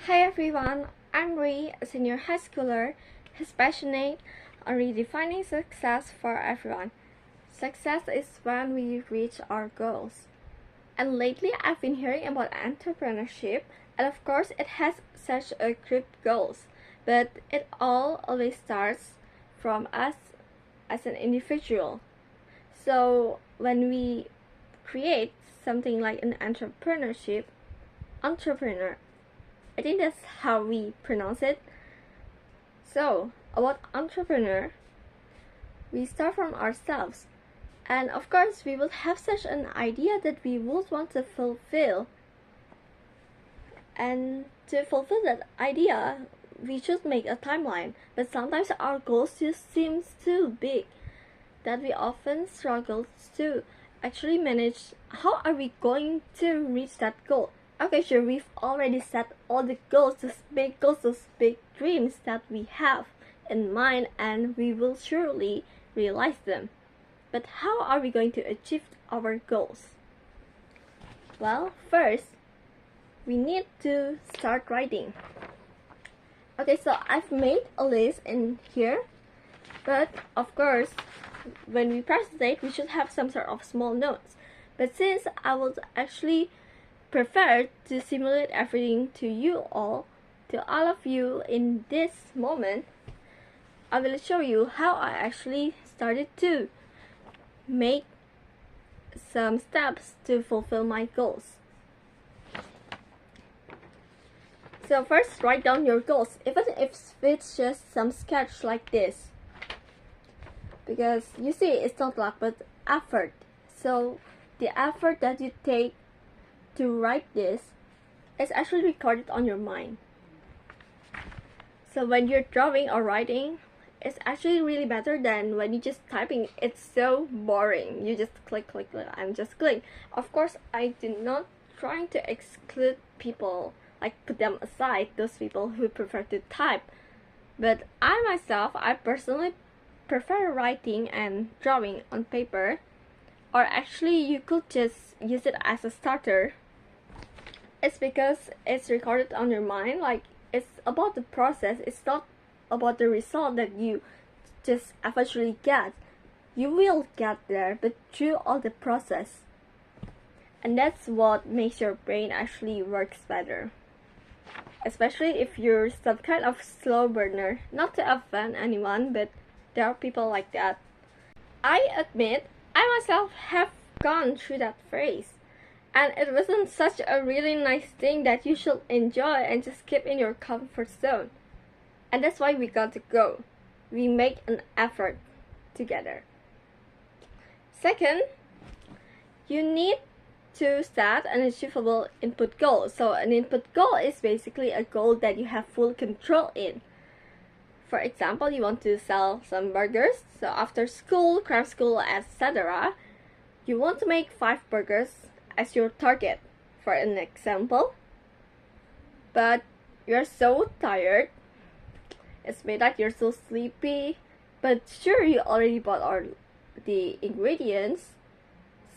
Hi everyone, I'm Ree, a senior high schooler who's passionate on redefining success for everyone. Success is when we reach our goals. And lately I've been hearing about entrepreneurship, and of course it has such a great goals, but it all always starts from us as an individual. So when we create something like an entrepreneur, I think that's how we pronounce it. So, about entrepreneur, we start from ourselves. And of course, we will have such an idea that we would want to fulfill. And to fulfill that idea, we should make a timeline. But sometimes our goals just seem too big that we often struggle to actually manage how are we going to reach that goal. Okay, sure, we've already set all the goals, those big dreams that we have in mind, and we will surely realize them. But how are we going to achieve our goals? Well, first, we need to start writing. Okay, so I've made a list in here, but of course, when we presentate, we should have some sort of small notes. But since I would actually prefer to simulate everything to all of you in this moment, I will show you how I actually started to make some steps to fulfill my goals. So first, write down your goals, even if it's just some sketch like this, because you see it's not luck but effort. So the effort that you take to write this is actually recorded on your mind. So when you're drawing or writing, it's actually really better than when you just typing. It's so boring. You just click, and just click. Of course, I do not trying to exclude people, like put them aside, those people who prefer to type. But I personally prefer writing and drawing on paper. Or actually, you could just use it as a starter. It's because it's recorded on your mind. Like, it's about the process. It's not about the result that you just eventually get. You will get there, but through all the process. And that's what makes your brain actually works better. Especially if you're some kind of slow burner. Not to offend anyone, but there are people like that. I admit, I myself have gone through that phase. And it wasn't such a really nice thing that you should enjoy and just keep in your comfort zone. And that's why we got to go. We make an effort together. Second, you need to set an achievable input goal. So an input goal is basically a goal that you have full control in. For example, you want to sell some burgers. So after school, craft school, etc., you want to make 5 burgers as your target, for an example. But you're so tired, it's made that you're so sleepy, but sure, you already bought all the ingredients.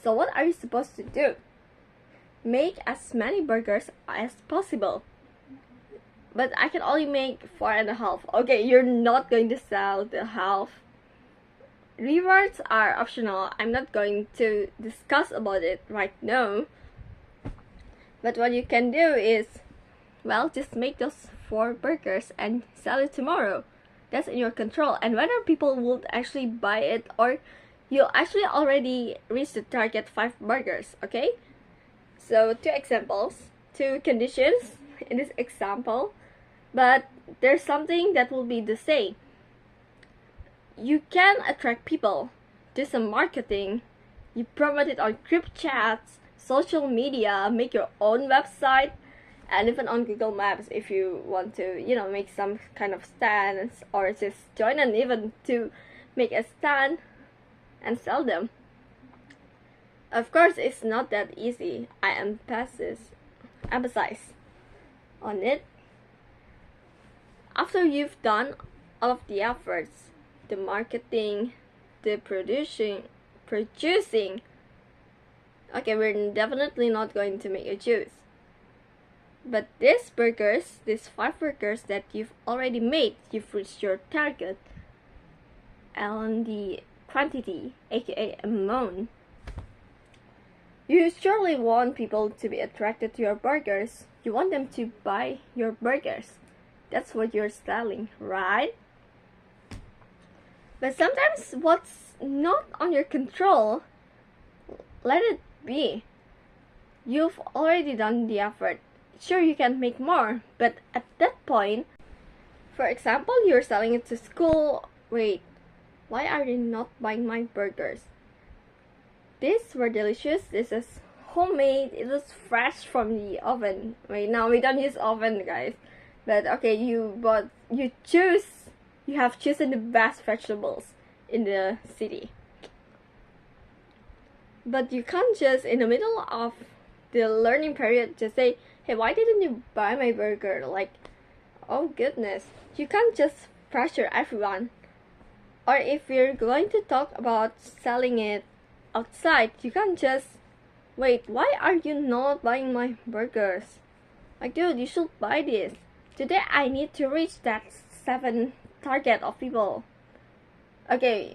So what are you supposed to do? Make as many burgers as possible. But I can only make 4.5. Okay, you're not going to sell the half. Rewards are optional. I'm not going to discuss about it right now. But what you can do is, well, just make those 4 burgers and sell it tomorrow. That's in your control. And whether people would actually buy it or you actually already reached the target 5 burgers, okay? So 2 examples, 2 conditions in this example. But there's something that will be the same. You can attract people, do some marketing, you promote it on group chats, social media, make your own website, and even on Google Maps if you want to, make some kind of stands or just join an event to make a stand and sell them. Of course, it's not that easy. I emphasize on it. After you've done all of the efforts, the marketing, the producing, okay, we're definitely not going to make a juice. But these burgers, these 5 burgers that you've already made, you've reached your target and the quantity, aka amount. You surely want people to be attracted to your burgers. You want them to buy your burgers. That's what you're selling, right? But sometimes what's not on your control, let it be. You've already done the effort. Sure, you can make more, but at that point, for example, you're selling it to school. Wait, why are they not buying my burgers? These were delicious. This is homemade. It was fresh from the oven. Wait, now we don't use oven, guys. But okay, you have chosen the best vegetables in the city. But you can't just in the middle of the learning period just say, hey, why didn't you buy my burger? Like, oh goodness. You can't just pressure everyone. Or if you're going to talk about selling it outside, you can't just wait, why are you not buying my burgers? Like, dude, you should buy this. Today I need to reach that 7 target of people. Okay,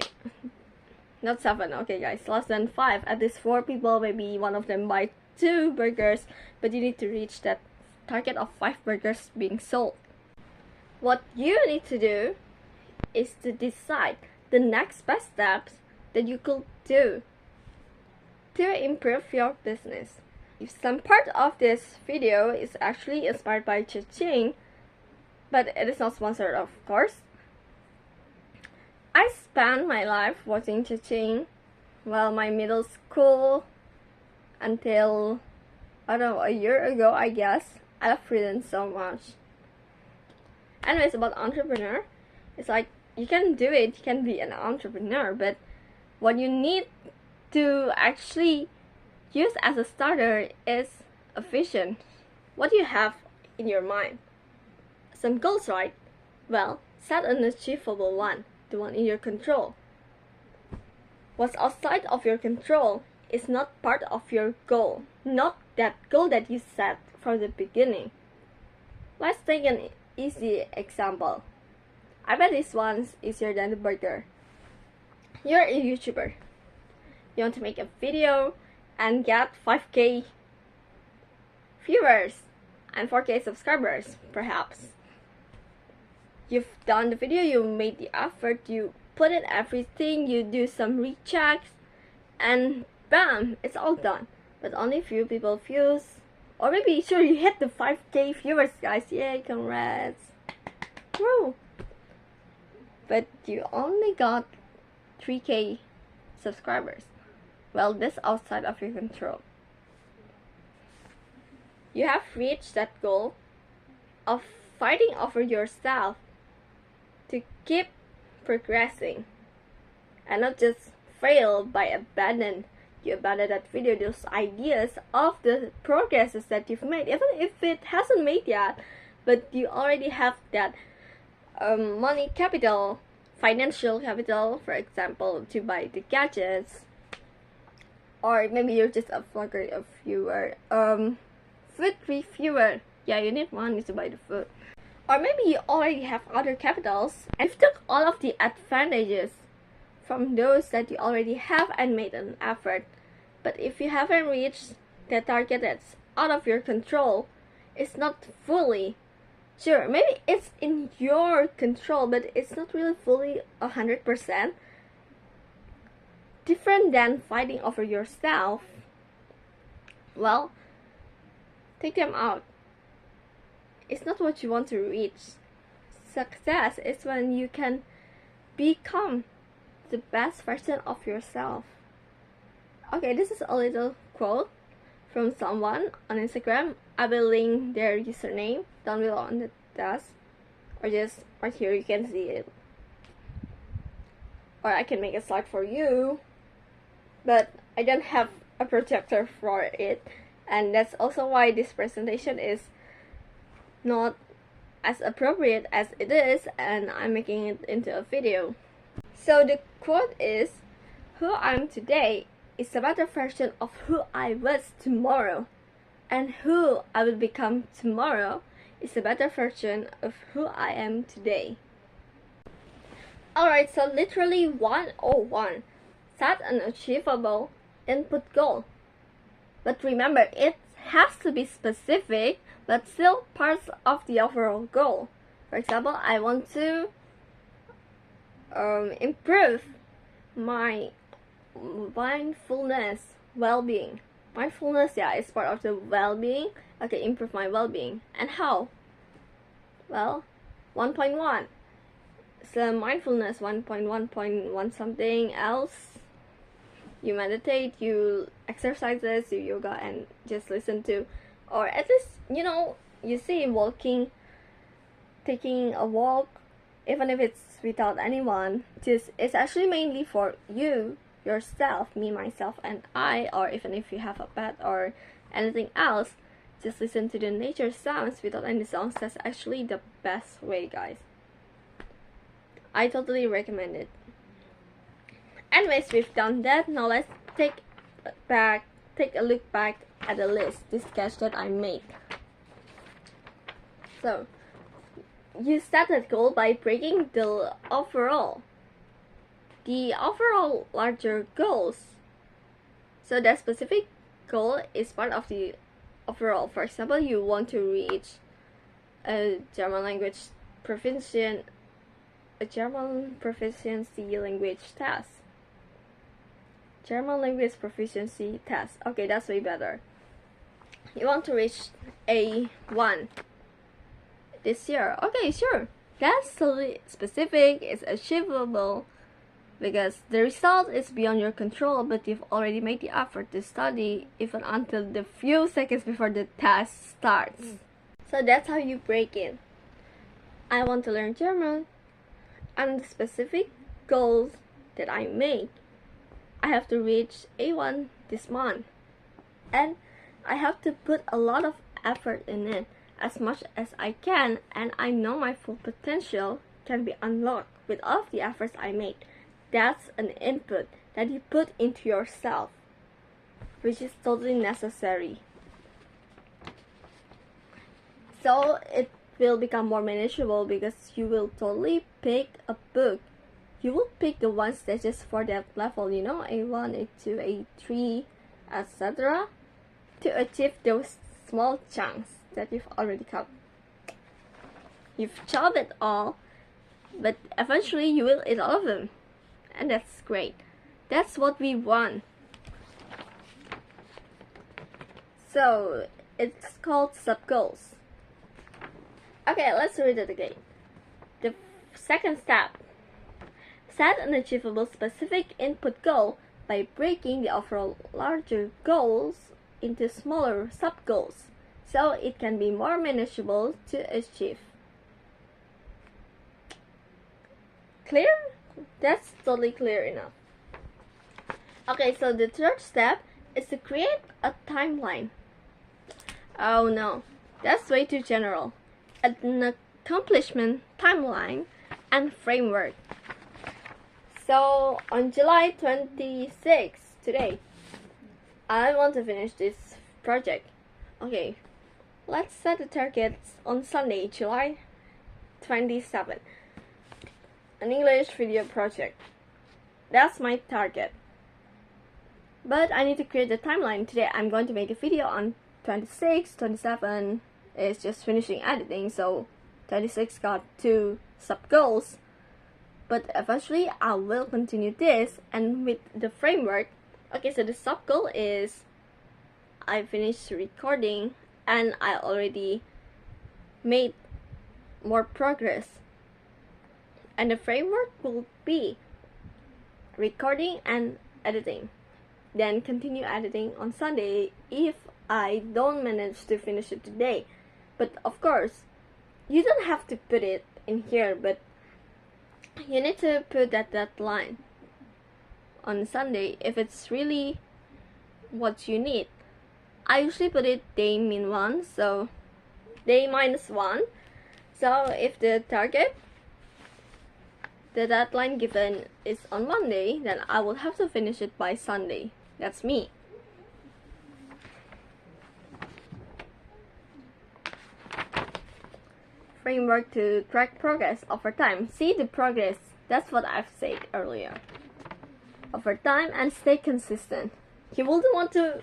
not 7, okay guys, less than 5. At least 4 people, maybe one of them buy 2 burgers, but you need to reach that target of 5 burgers being sold. What you need to do is to decide the next best steps that you could do to improve your business. Some part of this video is actually inspired by chit-chat, but it is not sponsored, of course. I spent my life watching chit-chat, well, my middle school until, I don't know, a year ago, I guess. I love reading so much. Anyways, about entrepreneur, it's like, you can do it, you can be an entrepreneur, but what you need to actually use as a starter is a vision. What do you have in your mind? Some goals, right? Well, set an achievable one, the one in your control. What's outside of your control is not part of your goal, not that goal that you set from the beginning. Let's take an easy example. I bet this one's easier than the burger. You're a YouTuber. You want to make a video and get 5k viewers and 4k subscribers, perhaps. You've done the video, you made the effort, you put in everything, you do some rechecks, and bam, it's all done. But only few people views, or maybe sure you hit the 5k viewers, guys. Yay, congrats. Woo! But you only got 3k subscribers. Well, that's outside of your control. You have reached that goal of fighting over yourself to keep progressing and not just fail by abandon. You abandon that video, those ideas of the progresses that you've made, even if it hasn't made yet, but you already have that money capital, financial capital, for example, to buy the gadgets. Or maybe you're just a vlogger, a viewer, food reviewer. Yeah, you need money to buy the food. Or maybe you already have other capitals and you've took all of the advantages from those that you already have and made an effort. But if you haven't reached the target that's out of your control, it's not fully sure. Maybe it's in your control, but it's not really fully 100%. Different than fighting over yourself. Well, take them out. It's not what you want to reach. Success is when you can become the best version of yourself. Okay, this is a little quote from someone on Instagram. I will link their username down below on the desk, or just right here, you can see it. Or I can make a slide for you, but I don't have a projector for it, and that's also why this presentation is not as appropriate as it is, and I'm making it into a video. So the quote is, who I am today is a better version of who I was tomorrow. and who I will become tomorrow is a better version of who I am today. Alright, so literally 101. Set an achievable input goal. But remember, it has to be specific, but still parts of the overall goal. For example, I want to improve my mindfulness well-being. Mindfulness, yeah, is part of the well-being. Okay, improve my well-being. And how? Well, 1.1. So mindfulness 1.1.1 something else. You meditate, you exercises, you yoga, and just listen to, or at least, you see walking, taking a walk, even if it's without anyone. It's actually mainly for you, yourself, me, myself, and I, or even if you have a pet or anything else, just listen to the nature sounds without any songs. That's actually the best way, guys. I totally recommend it. Anyways, we've done that. Now let's take a look back at the list, this sketch that I made. So, you set that goal by breaking the overall larger goals. So that specific goal is part of the overall. For example, you want to reach a German proficiency language test. German language proficiency test. Okay, that's way better. You want to reach A1 this year. Okay, sure. That's totally specific, it's achievable, because the result is beyond your control, but you've already made the effort to study even until the few seconds before the test starts. So that's how you break it. I want to learn German, and the specific goals that I make, I have to reach A1 this month, and I have to put a lot of effort in it, as much as I can, and I know my full potential can be unlocked with all of the efforts I made. That's an input that you put into yourself, which is totally necessary. So it will become more manageable, because you will totally pick a book. You will pick the ones that's just for that level, A1, A2, A3, etc. to achieve those small chunks that you've already cut. You've chopped it all, but eventually you will eat all of them. And that's great. That's what we want. So, it's called sub-goals. Okay, let's read it again. The second step. Set an achievable specific input goal by breaking the overall larger goals into smaller sub-goals, so it can be more manageable to achieve. Clear? That's totally clear enough. Okay, so the third step is to create a timeline. Oh no, that's way too general. An accomplishment timeline and framework. So on July 26th, today, I want to finish this project. Okay, let's set the targets on Sunday, July 27th. An English video project. That's my target. But I need to create the timeline. Today I'm going to make a video on 26, 27 is just finishing editing, so 26 got 2 sub-goals. But eventually I will continue this, and with the framework. Okay, so the sub-goal is I finished recording and I already made more progress. And the framework will be recording and editing. Then continue editing on Sunday if I don't manage to finish it today. But of course, you don't have to put it in here, but you need to put that deadline on Sunday if it's really what you need. I usually put it day min 1, so day minus 1. So if the deadline given is on Monday, then I will have to finish it by Sunday. That's me. framework to track progress over time. See the progress. That's what I've said earlier. Over time and stay consistent. You wouldn't want to.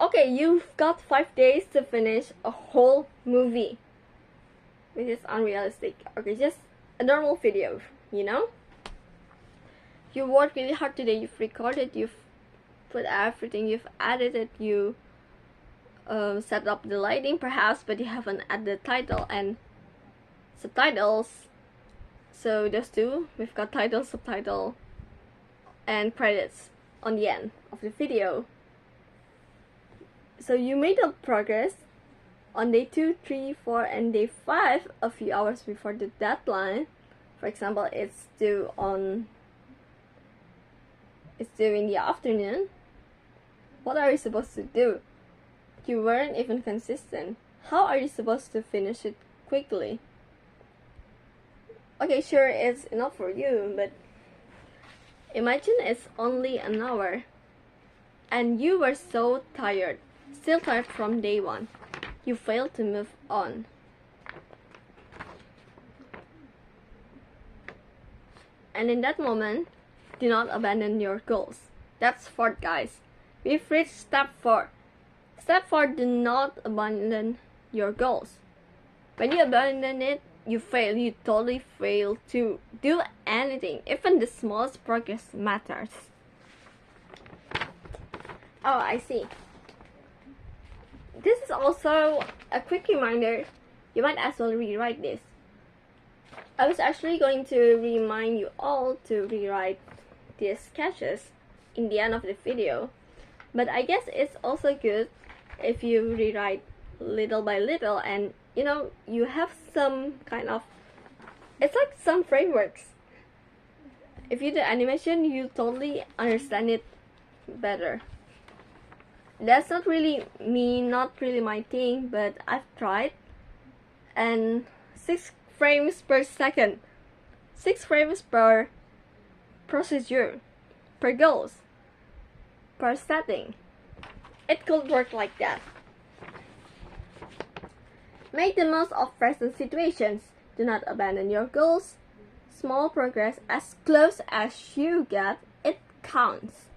Okay, you've got 5 days to finish a whole movie, which is unrealistic. Okay, just a normal video, you know? You worked really hard today, you've recorded, you've put everything, you've edited, you set up the lighting perhaps, but you haven't added the title and subtitles. So those two, we've got title, subtitle, and credits on the end of the video. So you made a progress on day 2, 3, 4, and day 5 a few hours before the deadline. For example, it's due in the afternoon. What are you supposed to do? You weren't even consistent. How are you supposed to finish it quickly? Okay, sure, it's enough for you, but imagine it's only an hour and you were so tired, still tired from day 1. You failed to move on. And in that moment, do not abandon your goals. That's 4, guys. We've reached step 4. Step 4, do not abandon your goals. When you abandon it, you fail. You totally fail to do anything. Even the smallest progress matters. Oh, I see. This is also a quick reminder. You might as well rewrite this. I was actually going to remind you all to rewrite these sketches in the end of the video, but I guess it's also good if you rewrite little by little, and you know, you have some kind of, it's like some frameworks. If you do animation, you totally understand it better. That's not really me, not really my thing, but I've tried. And 6 frames per second, 6 frames per procedure, per goals, per setting. It could work like that. Make the most of present situations. Do not abandon your goals. Small progress, as close as you get, it counts.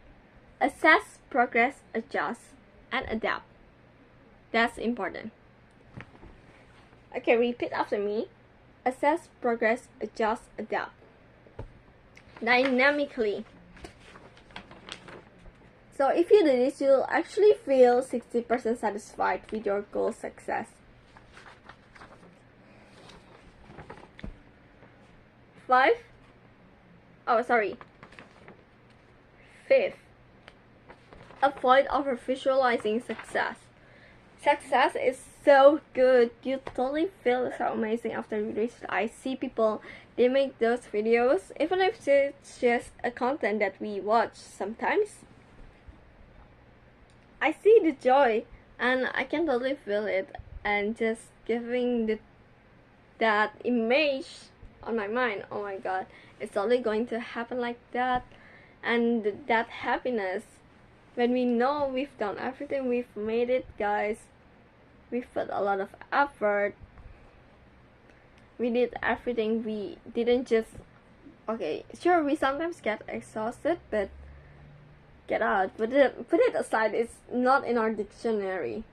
Assess progress, adjust, and adapt. That's important. Okay, repeat after me. Assess progress, adjust, adapt. Dynamically. So if you do this, you'll actually feel 60% satisfied with your goal success. 5th, avoid over visualizing success. Success is so good. You totally feel so amazing after you reach it. I see people, they make those videos, even if it's just a content that we watch sometimes. I see the joy and I can totally feel it, and just giving that image on my mind. Oh my god, it's totally going to happen like that. And that happiness when we know we've done everything, we've made it, guys. We put a lot of effort. We did everything. We didn't just, okay, sure, we sometimes get exhausted, but get out, put it aside. It's not in our dictionary.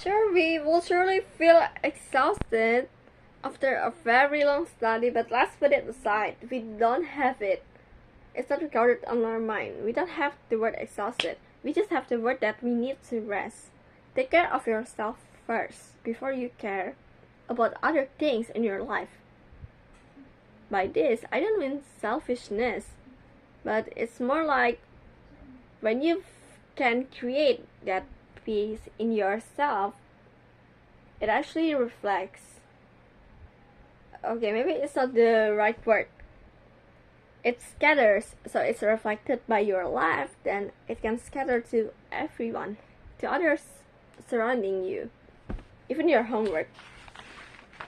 Sure, we will surely feel exhausted after a very long study, but let's put it aside. We don't have it. It's not recorded on our mind. We don't have the word exhausted. We just have the word that we need to rest. Take care of yourself first before you care about other things in your life. By this, I don't mean selfishness, but it's more like when you can create that peace in yourself, it actually reflects. Okay, maybe it's not the right word. It scatters, so it's reflected by your life, then it can scatter to everyone, to others surrounding you, even your homework.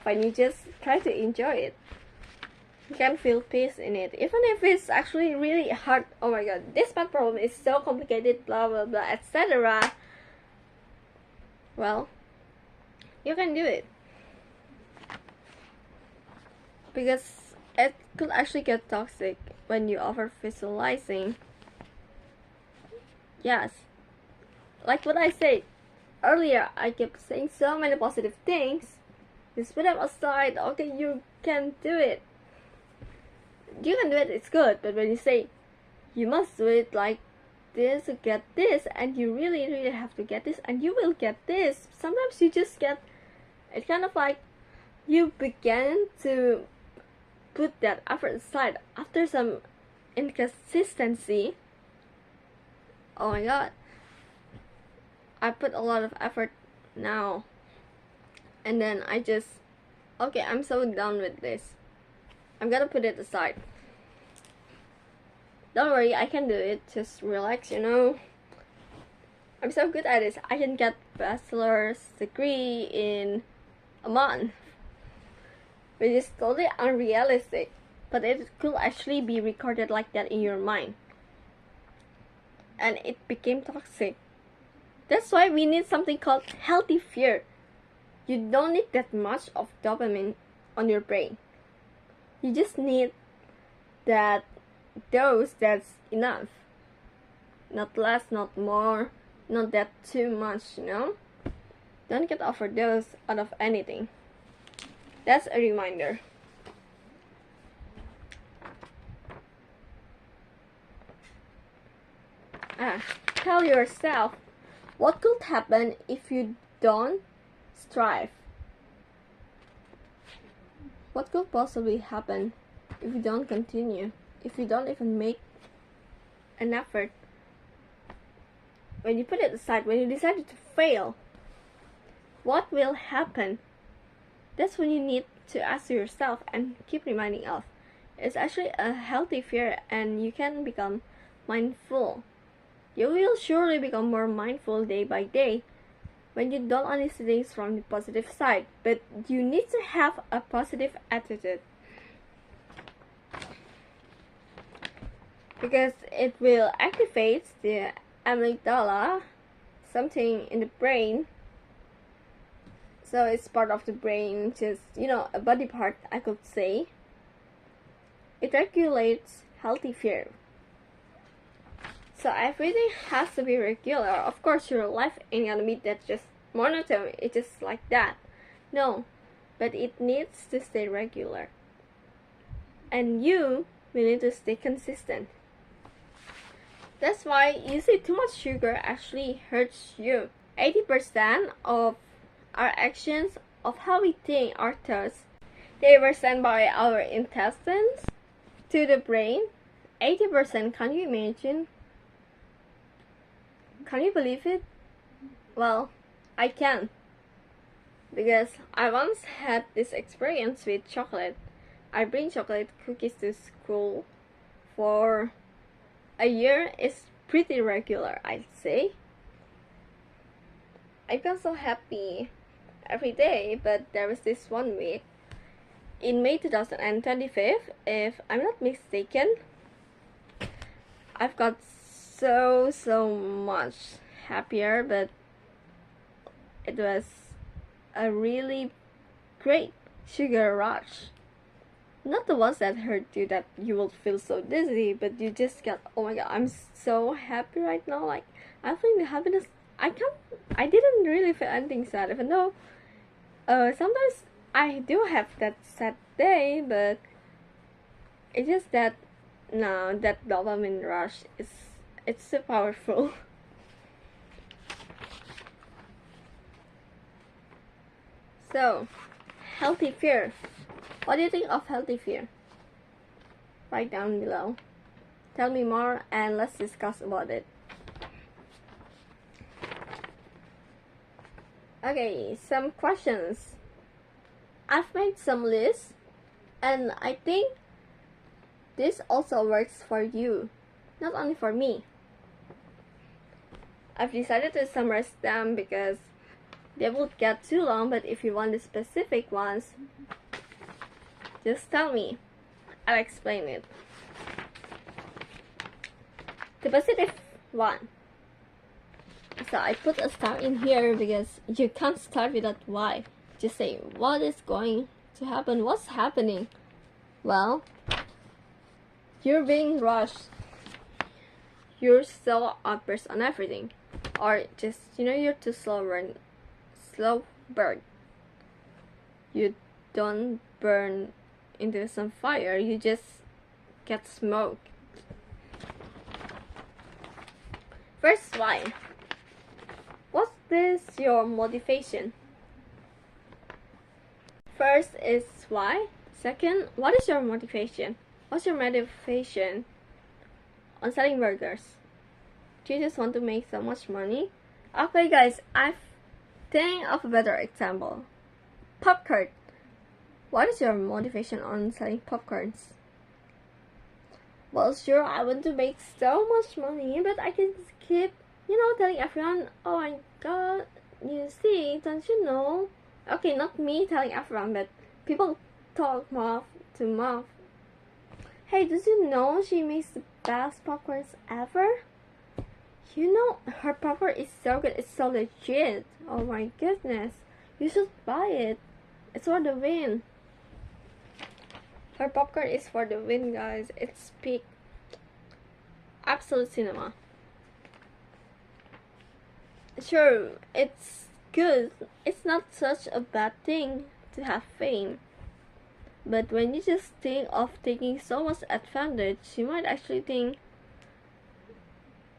When you just try to enjoy it, you can feel peace in it, even if it's actually really hard. Oh my god, this math problem is so complicated, blah blah blah, etc. Well, You can do it. Because it could actually get toxic when you over visualizing. Yes. Like what I said earlier, I kept saying so many positive things. Just put them aside. Okay, you can do it. You can do it, it's good. But when you say you must do it like this to get this, and you really have to get this, and you will get this, sometimes you just get, it's kind of like you begin to put that effort aside after some inconsistency. Oh my god, I put a lot of effort now, and then I just, okay, I'm so done with this, I'm gonna put it aside. Don't worry, I can do it, just relax, you know. I'm so good at this. I can get bachelor's degree in a month, which is totally unrealistic, but it could actually be recorded like that in your mind. And it became toxic. That's why we need something called healthy fear. You don't need that much of dopamine on your brain. You just need that dose that's enough. Not less, not more, not that too much, you know? Don't get overdose out of anything. That's a reminder. Tell yourself what could happen if you don't strive. What could possibly happen if you don't continue? If you don't even make an effort? When you put it aside, when you decided to fail, what will happen? That's when you need to ask yourself and keep reminding of. It's actually a healthy fear, and you can become mindful. You will surely become more mindful day by day when you don't only see things from the positive side, but you need to have a positive attitude. Because it will activate the amygdala, something in the brain. So it's part of the brain, just, you know, a body part, I could say. It regulates healthy fear. So everything has to be regular. Of course, your life ain't gonna be that just monotone. It's just like that. No, but it needs to stay regular. And you will need to stay consistent. That's why you see too much sugar actually hurts you. 80% of our actions, of how we think, our thoughts, they were sent by our intestines to the brain. 80%, can you imagine? Can you believe it? Well, I can. Because I once had this experience with chocolate. I bring chocolate cookies to school for a year. Is pretty regular, I'd say. I felt so happy every day, but there was this one week in May 2025, if I'm not mistaken, I've got so much happier, but it was a really great sugar rush. Not the ones that hurt you, that you will feel so dizzy, but you just get, oh my god, I'm so happy right now. Like, I feel the happiness. I didn't really feel anything sad, even though sometimes I do have that sad day, but it's just that no, that dopamine rush is, it's so powerful. So, healthy fear. What do you think of healthy fear? Write down below. Tell me more and let's discuss about it. Okay, some questions. I've made some lists, and I think this also works for you, not only for me. I've decided to summarize them because they would get too long, but if you want the specific ones, just tell me. I'll explain it. The positive one. So I put a star in here because you can't start without why. just say, what is going to happen? What's happening? Well, you're being rushed. You're so outburst on everything. Or just, you're too slow burn. You don't burn into some fire, you just get smoke. First, why? What's your motivation? First is why. Second, what is your motivation? What's your motivation on selling burgers? Do you just want to make so much money? Okay guys, I've think of a better example. Popcorn. What is your motivation on selling popcorns? Well, sure, I want to make so much money, but I can keep, telling everyone, oh my god, you see, don't you know? Okay, not me telling everyone, but people talk mouth to mouth. Hey, did you know she makes the best popcorns ever? Her popcorn is so good, it's so legit. Oh my goodness, you should buy it. It's for the win. Her popcorn is for the win, guys. It's peak. Absolute cinema. Sure, it's good. It's not such a bad thing to have fame. But when you just think of taking so much advantage, you might actually think,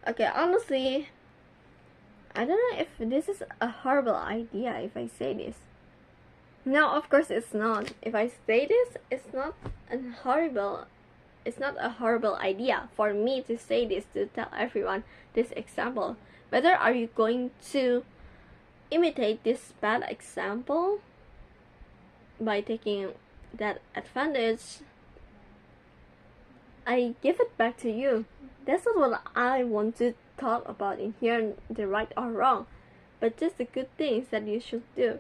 okay, honestly, I don't know if this is a horrible idea if I say this. No, of course it's not. If I say this, it's not a horrible idea for me to say this, to tell everyone this example. Whether are you going to imitate this bad example by taking that advantage, I give it back to you. That's not what I want to talk about in here, the right or wrong, but just the good things that you should do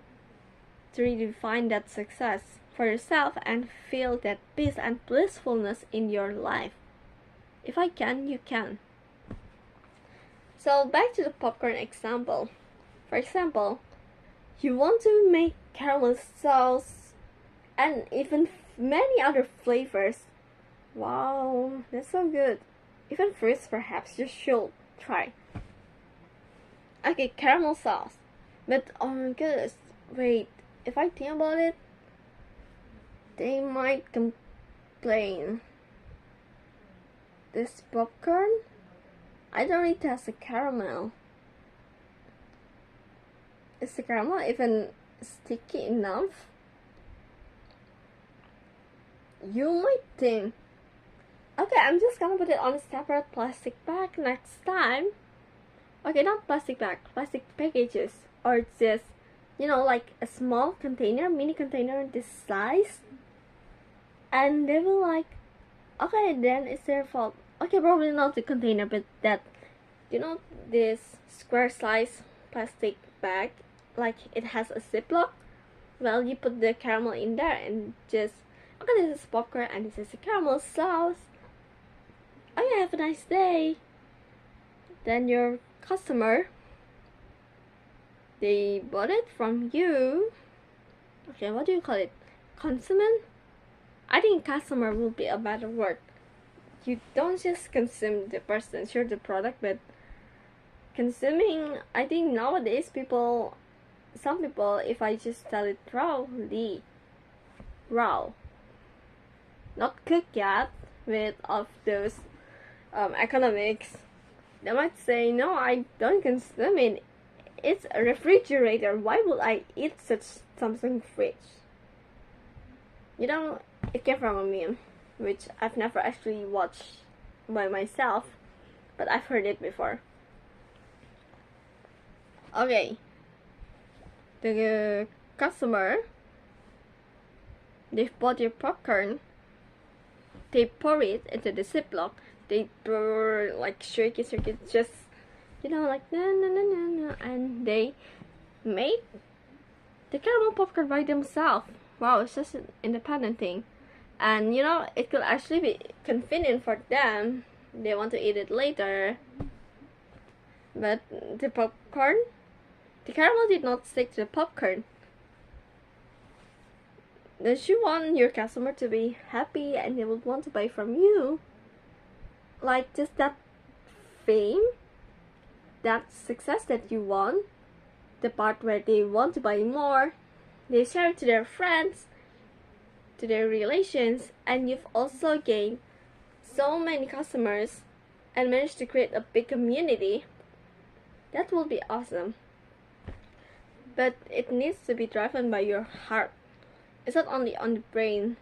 to redefine that success for yourself and feel that peace and blissfulness in your life. If I can, you can. So back to the popcorn example. For example, you want to make caramel sauce and even many other flavors. Wow, that's so good. Even fruits perhaps you should try. Okay, caramel sauce. But oh my goodness, wait, if I think about it, they might complain. This popcorn, I don't really taste the caramel. Is the caramel even sticky enough? You might think, okay, I'm just gonna put it on a separate plastic bag next time. Okay, not plastic bag, plastic packages, or just, like a small container, mini container this size. And they will like, okay, then it's their fault. Okay, probably not the container, but that, this square size plastic bag, like it has a ziplock. Well, you put the caramel in there and just, okay, this is popcorn and this is a caramel sauce. Okay, have a nice day. Then your customer, they bought it from you. Okay, what do you call it? Consumer? I think customer will be a better word. You don't just consume the person, sure, the product, but consuming, I think nowadays some people, if I just tell it raw, not cooked yet, with of those economics, they might say, no, I don't consume it. It's a refrigerator. Why would I eat something fresh? It came from a meme, which I've never actually watched by myself, but I've heard it before. Okay, the customer, they bought your popcorn, they pour it into the ziplock, they pour like shake it, just like no, and they made the caramel popcorn by themselves. Wow, it's just an independent thing. And it could actually be convenient for them. They want to eat it later. But the caramel did not stick to the popcorn. Don't you want your customer to be happy and they would want to buy from you? Like just that fame, that success that you want, the part where they want to buy more, they share it to their friends, to their relations, and you've also gained so many customers and managed to create a big community. That will be awesome. But it needs to be driven by your heart. It's not only on the brain.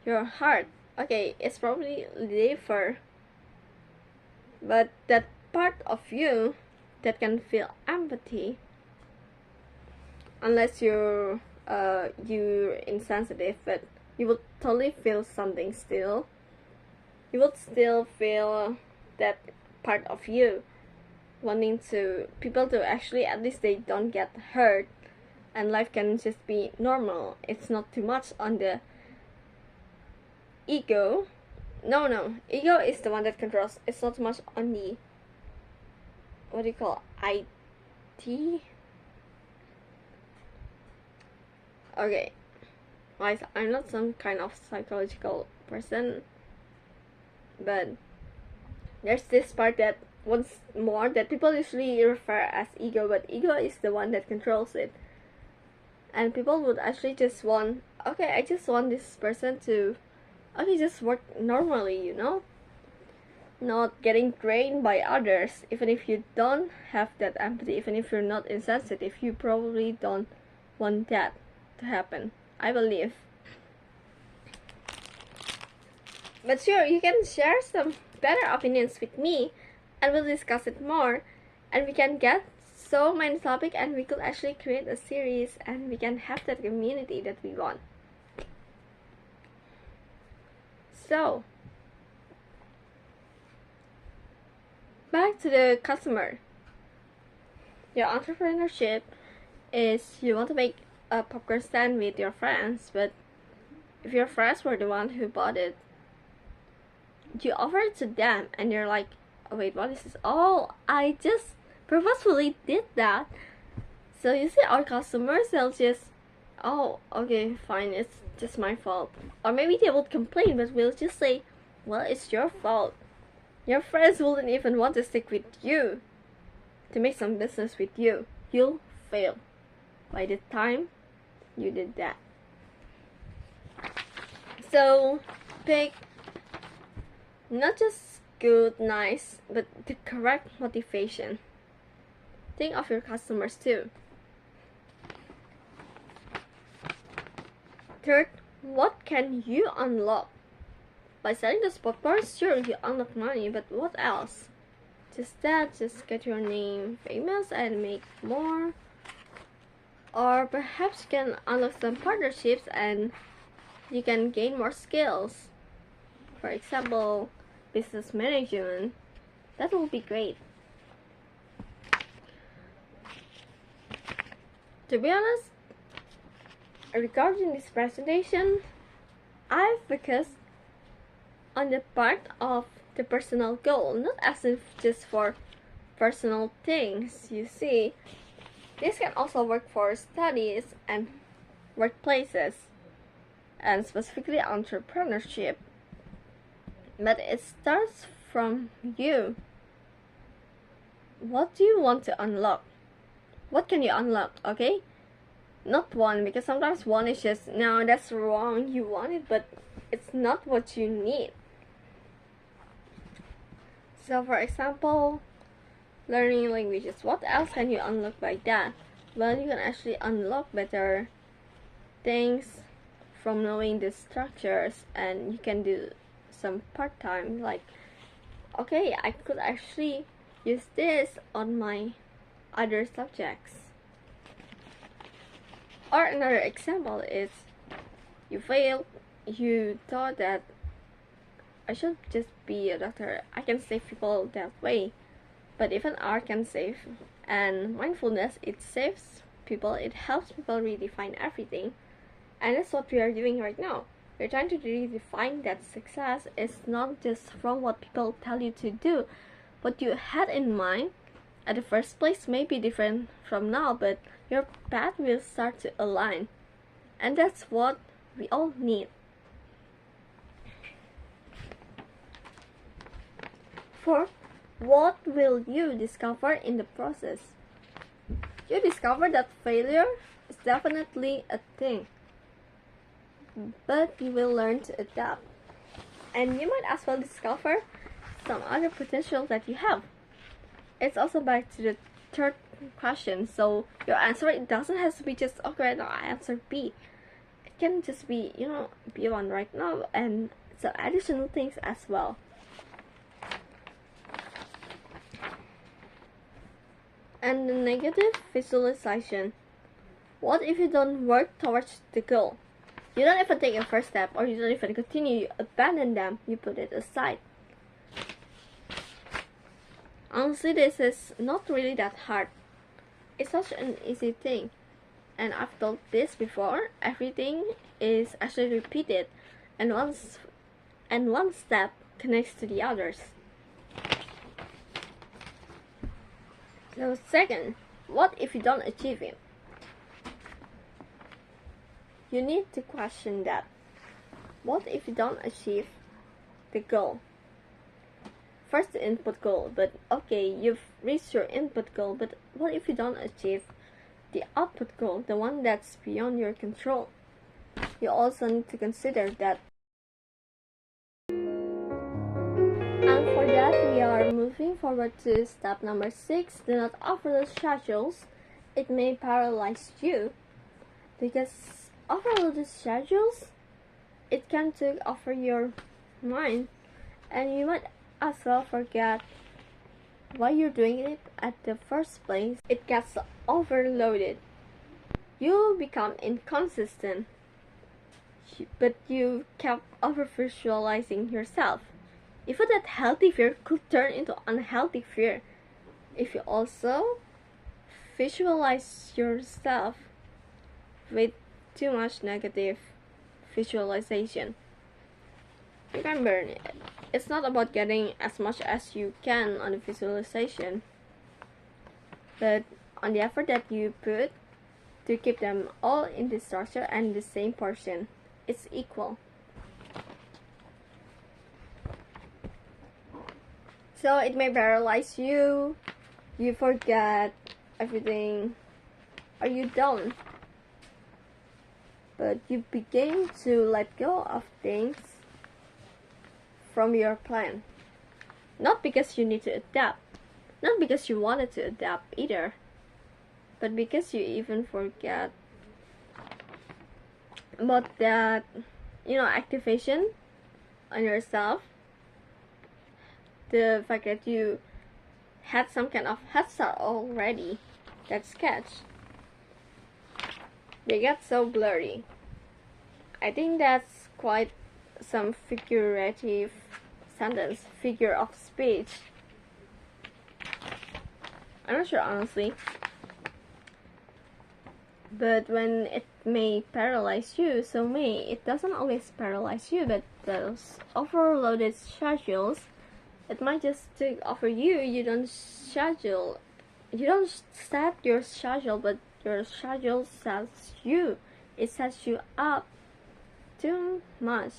Your heart, okay, it's probably liver, but that part of you that can feel empathy, unless you're insensitive, but you will totally feel something still. You will still feel that part of you wanting to people to actually at least they don't get hurt and life can just be normal. It's not too much on the ego. No, ego is the one that controls. It's not too much on the, what do you call, IT? Okay, like I'm not some kind of psychological person, but there's this part that once more that people usually refer as ego, but ego is the one that controls it. And people would actually just want, okay, I just want this person to, okay, just work normally, you know? Not getting drained by others. Even if you don't have that empathy, even if you're not insensitive, you probably don't want that to happen, I believe. But sure, you can share some better opinions with me and we'll discuss it more, and we can get so many topics and we could actually create a series and we can have that community that we want. So back to the customer. Your entrepreneurship is you want to make a popcorn stand with your friends, but if your friends were the one who bought it, you offer it to them and you're like, oh wait, what is this? Oh, I just purposefully did that. So you see, our customers, they'll just, oh, okay, fine, it's just my fault. Or maybe they would complain, but we'll just say, well, it's your fault. Your friends wouldn't even want to stick with you to make some business with you. You'll fail by the time you did that. So pick not just good, nice, but the correct motivation. Think of your customers too. Third, what can you unlock? By selling the popcorn, sure, you unlock money, but what else? Just that, just get your name famous and make more. Or perhaps you can unlock some partnerships and you can gain more skills. For example, business management. That will be great. To be honest, regarding this presentation, I focused on the part of the personal goal, not as if just for personal things. You see, this can also work for studies and workplaces, and specifically entrepreneurship. But it starts from you. What do you want to unlock? What can you unlock, okay? Not one, because sometimes one is just, no, that's wrong, you want it, but it's not what you need. So for example, learning languages. What else can you unlock by that? Well, you can actually unlock better things from knowing the structures, and you can do some part-time, like, okay, I could actually use this on my other subjects. Or another example is, you failed, you thought that I should just be a doctor, I can save people that way. But even art can save, and mindfulness, it saves people, it helps people redefine everything. And that's what we are doing right now. We're trying to redefine that success is not just from what people tell you to do. What you had in mind at the first place may be different from now, but your path will start to align. And that's what we all need. Fourth, what will you discover in the process? You discover that failure is definitely a thing, but you will learn to adapt. And you might as well discover some other potential that you have. It's also back to the third question. So your answer, it doesn't have to be just, okay, no, I answered B. It can just be, B1 right now, and some additional things as well. And the negative visualization. What if you don't work towards the goal? You don't even take your first step, or you don't even continue, you abandon them, you put it aside. Honestly, this is not really that hard. It's such an easy thing. And I've told this before, everything is actually repeated, and one step connects to the others. So second, what if you don't achieve it? You need to question that. What if you don't achieve the goal? First, the input goal, but okay, you've reached your input goal, but what if you don't achieve the output goal, the one that's beyond your control? You also need to consider that. And for that, we are moving forward to step number 6. Do not overload schedules. It may paralyze you, because overloaded schedules, it can take over your mind, and you might as well forget why you're doing it at the first place. It gets overloaded. You become inconsistent, but you kept over visualizing yourself. Even that healthy fear could turn into unhealthy fear if you also visualize yourself with too much negative visualization. Remember, it's not about getting as much as you can on the visualization, but on the effort that you put to keep them all in the structure and the same portion. It's equal. So it may paralyze you, you forget everything, or you don't. But you begin to let go of things from your plan. Not because you need to adapt, not because you wanted to adapt either, but because you even forget about that, activation on yourself. The fact that you had some kind of head start already, that sketch, they get so blurry. I think that's quite some figurative sentence, figure of speech. I'm not sure, honestly. But when it may paralyze you, it doesn't always paralyze you, but those overloaded schedules, it might just take over you. You don't set your schedule, but your schedule sets you. It sets you up too much,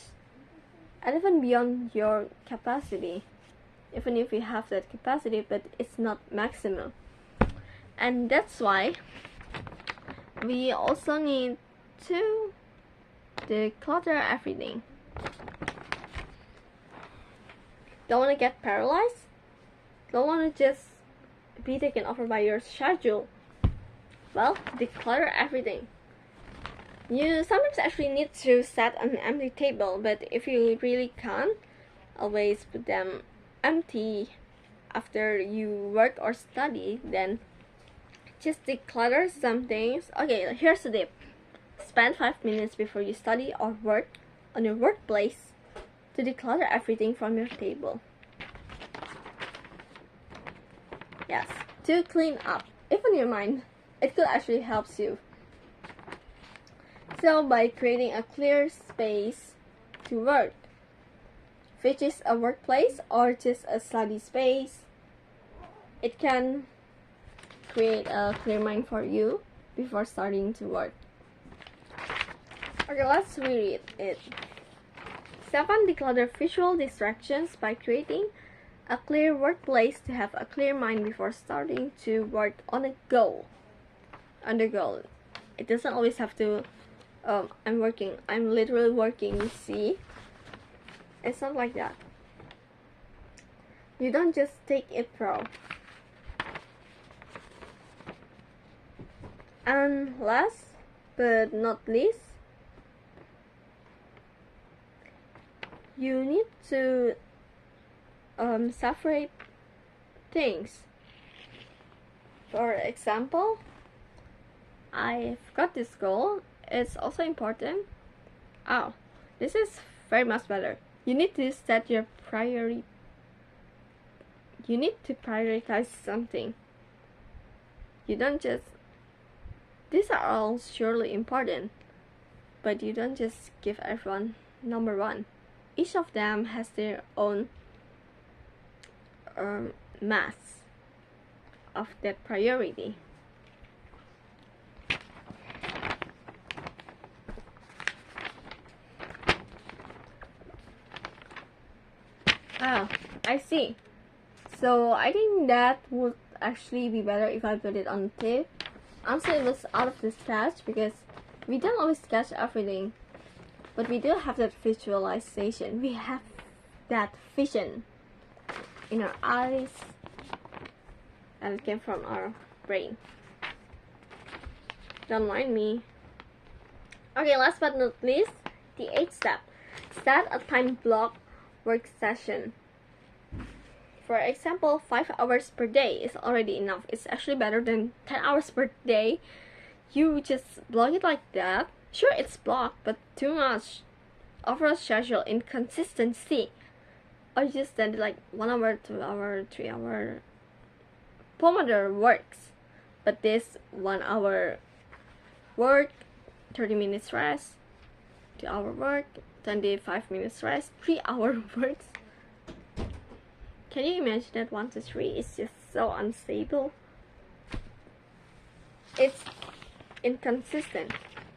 and even beyond your capacity, even if you have that capacity, but it's not maximum. And that's why we also need to declutter everything. Don't want to get paralyzed? Don't want to just be taken over by your schedule? Well, declutter everything. You sometimes actually need to set an empty table, but if you really can't always put them empty after you work or study, then just declutter some things. Okay, here's the tip. Spend 5 minutes before you study or work on your workplace to declutter everything from your table. Yes, to clean up, even your mind. It could actually help you. So by creating a clear space to work, which is a workplace or just a study space, it can create a clear mind for you before starting to work. Okay, let's read it. 7. Declutter visual distractions by creating a clear workplace to have a clear mind before starting to work on a goal. On the goal. It doesn't always have to, I'm literally working, see? It's not like that. You don't just take it pro. And last but not least, you need to separate things. For example, I've got this goal. It's also important. Oh, this is very much better. You need to set your priority. You need to prioritize something. You don't just. These are all surely important, but you don't just give everyone number one. Each of them has their own mass of that priority. Ah, I see. So I think that would actually be better if I put it on tape. Honestly, it was out of the sketch because we don't always sketch everything, but we do have that visualization. We have that vision in our eyes, and it came from our brain. Don't mind me. Okay, last but not least, the 8th step. Set a time block work session. For example, 5 hours per day is already enough. It's actually better than 10 hours per day. You just block it like that. Sure, it's blocked, but too much overall schedule inconsistency. Or you just send it like 1 hour, 2 hour, 3 hour. Pomodoro works, but this 1 hour work, 30 minutes rest, 2 hour work, 25 minutes rest, 3 hour works. Can you imagine that 1 to 3 is just so unstable? It's inconsistent,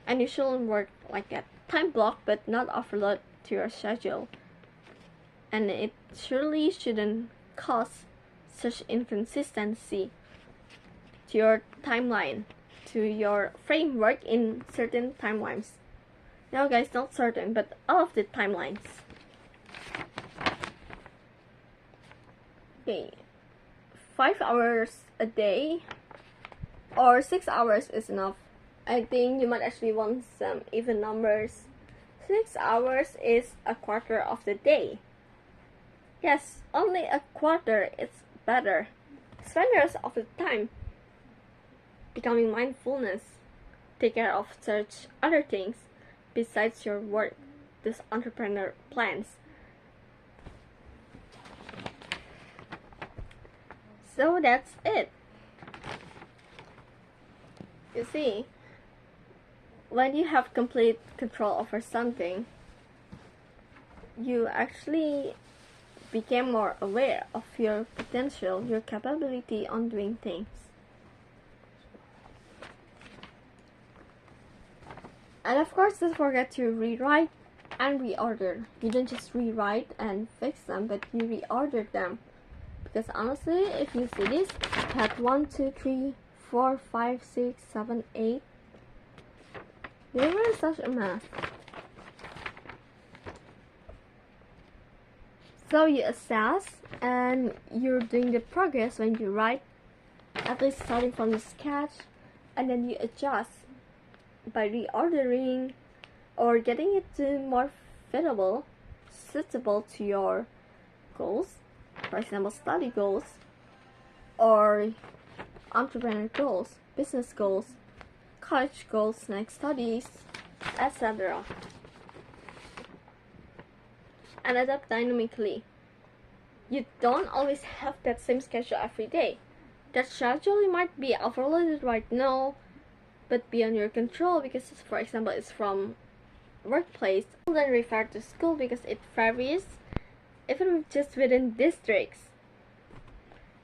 and you shouldn't work like that. Time block, but not overload to your schedule. And it surely shouldn't cause such inconsistency to your timeline, to your framework in certain timelines. No guys, not certain, but all of the timelines. Okay, 5 hours a day or 6 hours is enough. I think you might actually want some even numbers. 6 hours is a quarter of the day. Yes, only a quarter is better. Spend the rest of the time becoming mindfulness. Take care of such other things besides your work, this entrepreneur plans. So that's it. You see, when you have complete control over something, you actually became more aware of your potential, your capability on doing things. And of course, don't forget to rewrite and reorder. You don't just rewrite and fix them, but you reorder them. Because honestly, if you see this, had 1, 2, 3, 4, 5, 6, 7, 8. They were such a mess. So you assess and you're doing the progress when you write, at least starting from the sketch, and then you adjust by reordering or getting it to more suitable to your goals. For example, study goals or entrepreneur goals, business goals, college goals, next studies, etc. And adapt dynamically. You don't always have that same schedule every day. That schedule might be overloaded right now, but beyond your control because, for example, it's from workplace. Then refer to school because it varies even just within districts.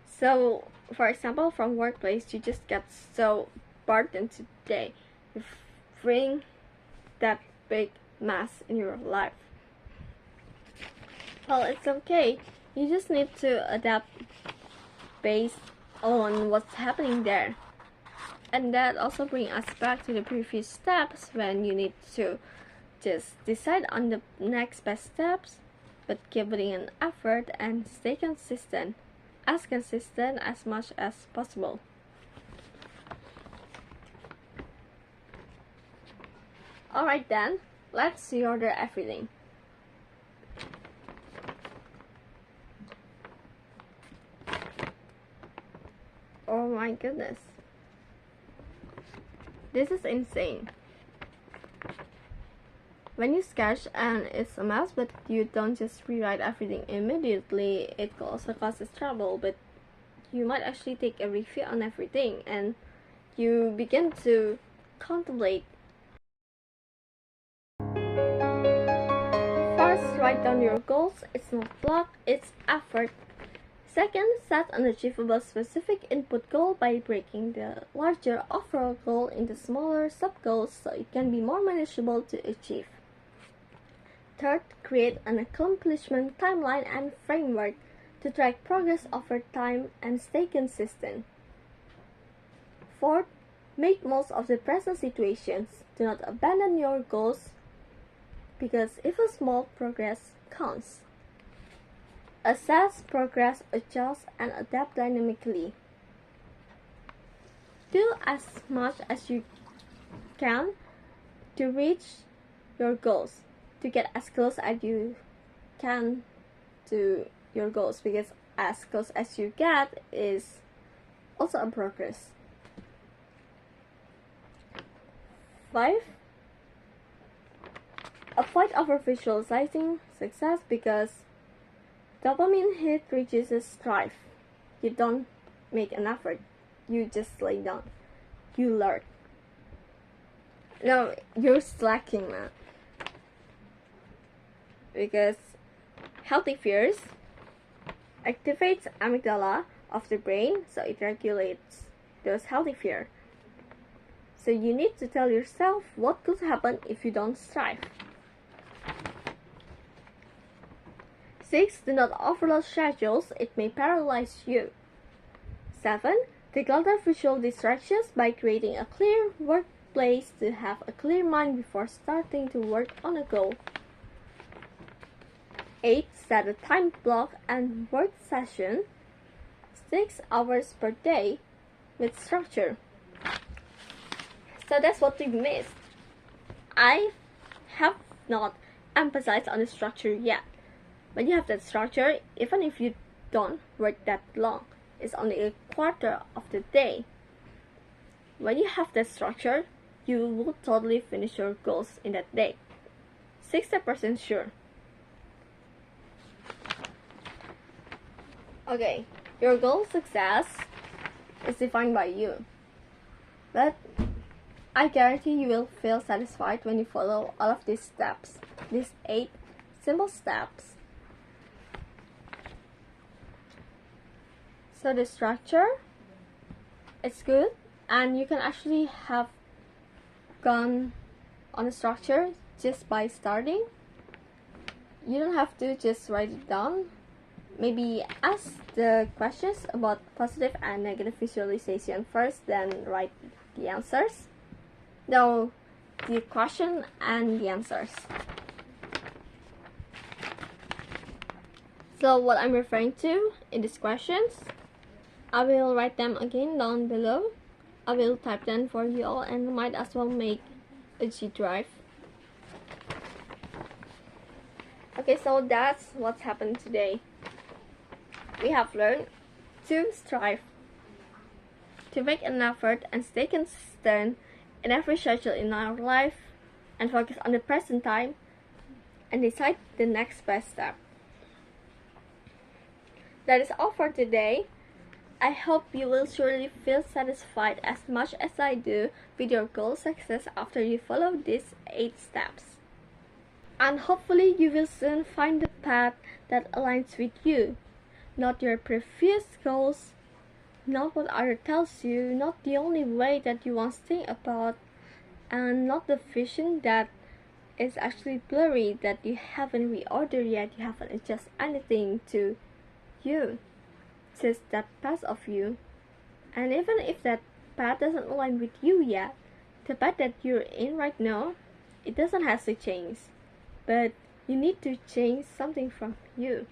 So, for example, from workplace, you just get so burdened today. You bring that big mess in your life. Well, it's okay. You just need to adapt based on what's happening there. And that also brings us back to the previous steps when you need to just decide on the next best steps, but keep putting in effort and stay consistent as much as possible. Alright then, let's reorder everything. Oh my goodness. This is insane. When you sketch and it's a mess, but you don't just rewrite everything immediately, it also causes trouble, but you might actually take a review on everything and you begin to contemplate. First, write down your goals. It's not luck, it's effort. Second, set an achievable specific input goal by breaking the larger overall goal into smaller sub-goals so it can be more manageable to achieve. Third, create an accomplishment timeline and framework to track progress over time and stay consistent. Fourth, make most of the present situations. Do not abandon your goals because even small progress counts. Assess progress, adjust, and adapt dynamically. Do as much as you can to reach your goals, to get as close as you can to your goals, because as close as you get is also a progress. 5. Avoid over visualizing success because dopamine hit reduces strive. You don't make an effort. You just lay down. You learn. No, you're slacking, man. Because healthy fears activates amygdala of the brain, so it regulates those healthy fear. So you need to tell yourself what could happen if you don't strive. 6. Do not overload schedules, it may paralyze you. 7. Declutter visual distractions by creating a clear workplace to have a clear mind before starting to work on a goal. 8. Set a time block and work session 6 hours per day with structure. So that's what we missed. I have not emphasized on the structure yet. When you have that structure, even if you don't work that long, it's only a quarter of the day. When you have that structure, you will totally finish your goals in that day. 60% sure. Okay, your goal success is defined by you. But I guarantee you will feel satisfied when you follow all of these steps. These 8 simple steps. So the structure, it's good, and you can actually have gone on a structure just by starting. You don't have to just write it down. Maybe ask the questions about positive and negative visualization first, then write the answers. No, the question and the answers. So what I'm referring to in these questions, I will write them again down below. I will type them for you all and might as well make a G drive. Okay, so that's what's happened today. We have learned to strive, to make an effort and stay consistent in every schedule in our life, and focus on the present time and decide the next best step. That is all for today. I hope you will surely feel satisfied as much as I do with your goal success after you follow these 8 steps. And hopefully you will soon find the path that aligns with you, not your previous goals, not what others tells you, not the only way that you once think about, and not the vision that is actually blurry, that you haven't reordered yet, you haven't adjusted anything to you, just that path of you. And even if that path doesn't align with you yet, the path that you're in right now, it doesn't have to change, but you need to change something from you.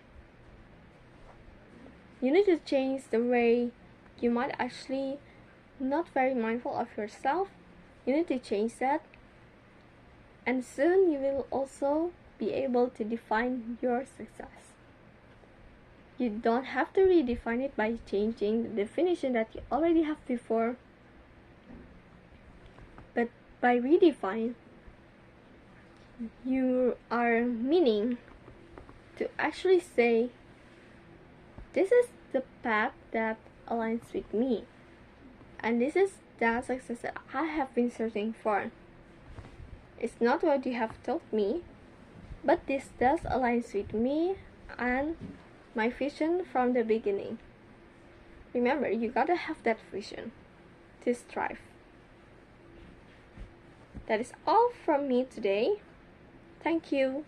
You need to change the way you might actually not very mindful of yourself. You need to change that, and soon you will also be able to define your success. You don't have to redefine it by changing the definition that you already have before, but by redefine, you are meaning to actually say, this is the path that aligns with me, and this is the success that I have been searching for. It's not what you have told me, but this does align with me and my vision from the beginning. Remember, you gotta have that vision to strive. That is all from me today. Thank you.